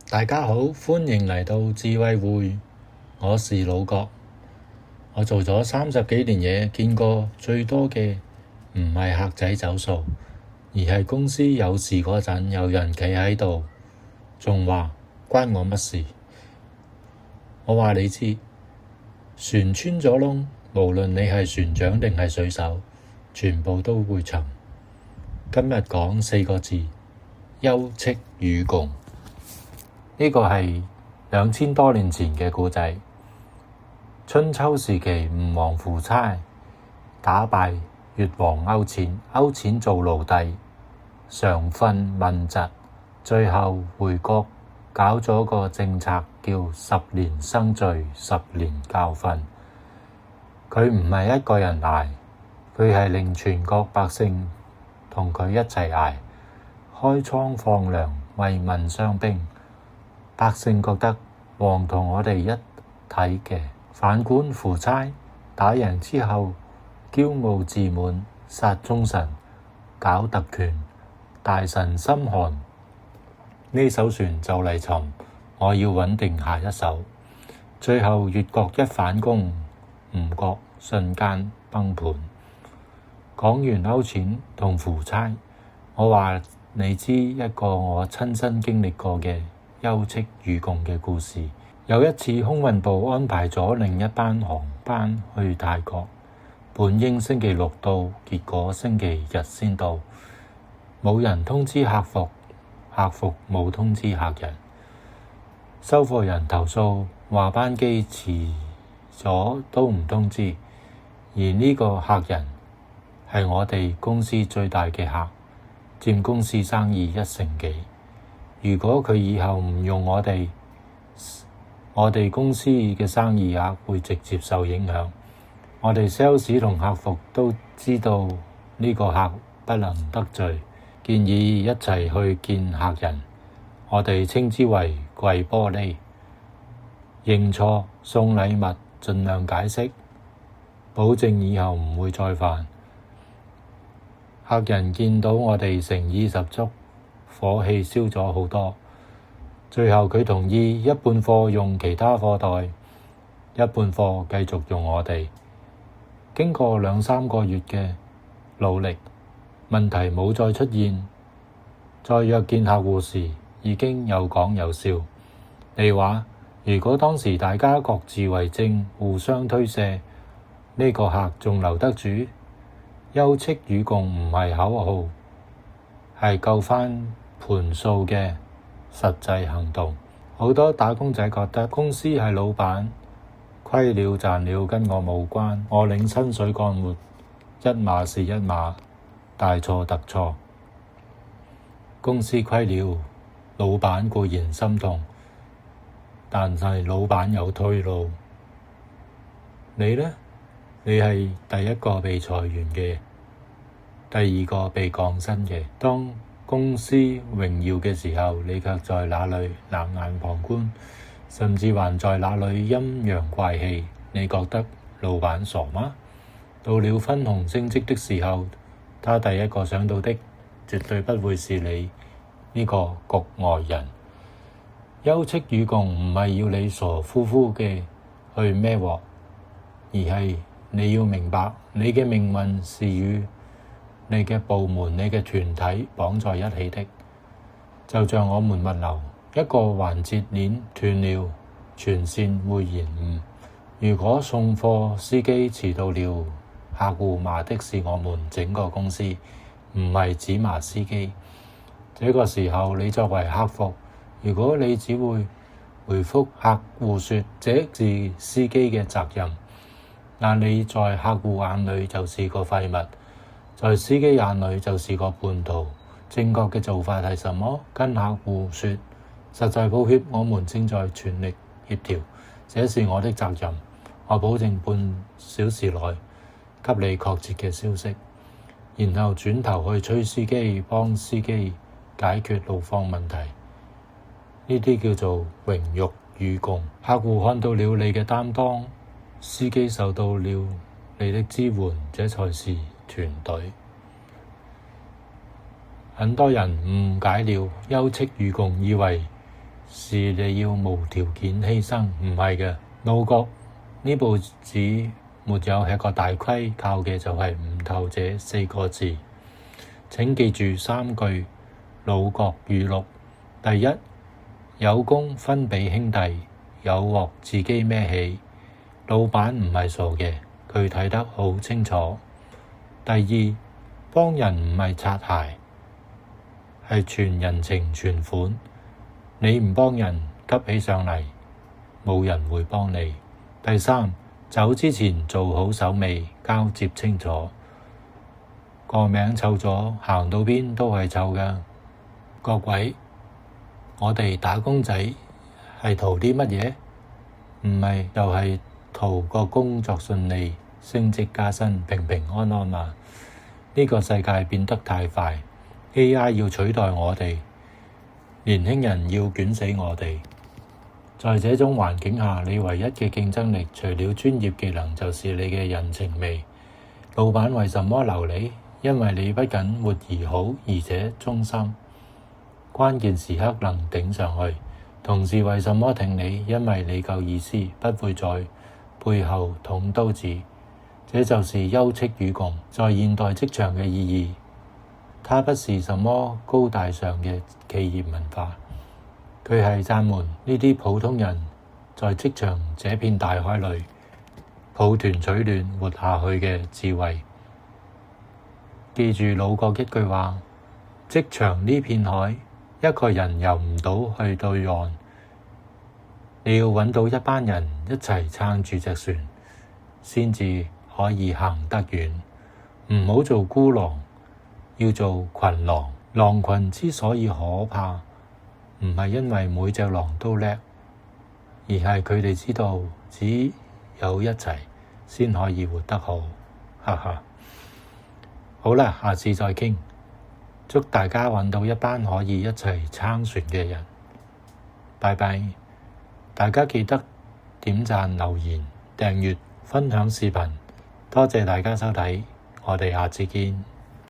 大家好，歡迎嚟到智慧會，我是老郭。我做咗30幾年嘢，見過最多嘅唔係客仔走數，而係公司有事嗰陣有人企喺度，仲話關我乜事。我話你知，船穿咗窿，無論你係船長定係水手，全部都會沉。今日講4個字：休戚與共。呢個係2000多年前嘅故仔。春秋時期，吳王夫差打敗越王勾踐，勾踐做奴隸，常訓問責，最後回國搞咗個政策叫10年生罪，10年教訓。佢唔係一個人捱，佢係令全國百姓同佢一齊捱，開倉放糧，為民傷兵。百姓覺得王同我哋一體嘅。反觀夫差打贏之後，驕傲自滿，殺忠臣，搞特權，大臣心寒，呢艘船就嚟沉，我要穩定下一艘。最後越國一反攻，吳國瞬間崩盤。講完勾踐同夫差，我話你知一個我親身經歷過嘅休戚與共嘅故事。有一次空運部安排咗另一班航班去泰國，本應星期六到，結果星期日先到。冇人通知客服，客服冇通知客人。收貨人投訴話班機遲咗都唔通知，而呢個客人係我哋公司最大嘅客，佔公司生意1成幾。如果佢以後唔用我哋公司嘅生意額會直接受影響。我哋 sales 同客服都知道呢個客不能得罪，建議一齊去見客人，我哋稱之為跪玻璃，認錯送禮物，盡量解釋，保證以後唔會再犯。客人見到我哋誠意十足，火氣消咗好多。最後佢同意一半貨用其他貨代，一半貨繼續用我哋。經過2-3個月嘅努力，問題冇再出現。再約見客戶時，已經有講有笑。你話如果當時大家各自為政，互相推卸，呢個客仲留得住？休戚與共唔係口號，係救返盤數嘅實際行動。好多打工仔覺得公司係老闆，虧了賺了跟我冇關，我領薪水幹活，一碼是一碼，大錯特錯。公司虧了，老闆固然心痛，但係老闆有退路。你呢？你係第一個被裁員嘅，第二個被降薪嘅。當公司榮耀嘅時候，你卻在那裏冷眼旁觀，甚至還在那裏陰陽怪氣。你覺得老闆傻嗎？到了分紅升職的時候，他第一個想到的絕對不會是你呢個局外人。休戚與共唔係要你傻乎乎嘅去孭鑊，而係你要明白你嘅命運是與你嘅部門、你嘅團體綁在一起的。就像我們物流一個環節鏈斷了，全線會延誤。如果送貨司機遲到了，客戶罵的是我們整個公司，唔係只罵司機。這個時候你作為客服，如果你只會回覆客戶說這是司機嘅責任，那你在客戶眼裏就是個廢物，在司機眼裏就是個叛徒。正確嘅做法係什麼？跟客戶說，實在抱歉，我們正在全力協調，這是我的責任，我保證半小時內給你確切嘅消息。然後轉頭去催司機，幫司機解決路況問題。呢啲叫做榮辱與共。客戶看到了你嘅擔當，司機受到了你的支援，這才是團隊。很多人誤解了休戚與共，以為是你要無條件犧牲，唔係嘅。老郭呢部紙沒有吃過大虧，靠嘅就係唔透這4個字。請記住3句老郭語錄：第一，有功分俾兄弟，有鑊自己孭起。老闆唔係傻嘅，佢睇得好清楚。第二，幫人唔係擦鞋，係存人情存款。你唔幫人，急起上嚟，冇人會幫你。第三，走之前做好手尾，交接清楚。個名臭咗，行到邊都係臭㗎。各位，我哋打工仔係圖啲乜嘢？唔係就係圖個工作順利、升職加薪、平平安安嘛。呢個世界變得太快， AI 要取代我哋，年輕人要捲死我哋。在這種環境下，你唯一嘅競爭力，除了專業技能，就是你嘅人情味。老闆為什麼留你？因為你不僅活兒好，而且忠心，關鍵時刻能頂上去。同事為什麼挺你？因為你夠意思，不會在背後捅刀子。這就是休戚與共在現代職場嘅意義。它不是什麼高大上嘅企業文化，佢係讚門呢啲普通人在職場這片大海裏抱團取暖活下去嘅智慧。記住老郭一句話：職場呢片海，一個人游唔到去對岸，你要揾到一班人一齊撐住隻船，先至可以行得遠。唔好做孤狼，要做群狼。狼群之所以可怕，唔係因為每隻狼都叻，而係佢哋知道只有一齊先可以活得好。哈哈。好啦，下次再傾。祝大家揾到一班可以一齊撐船嘅人。拜拜。大家記得點讚、留言、訂閱、分享視頻。多謝大家收睇，我哋下次見。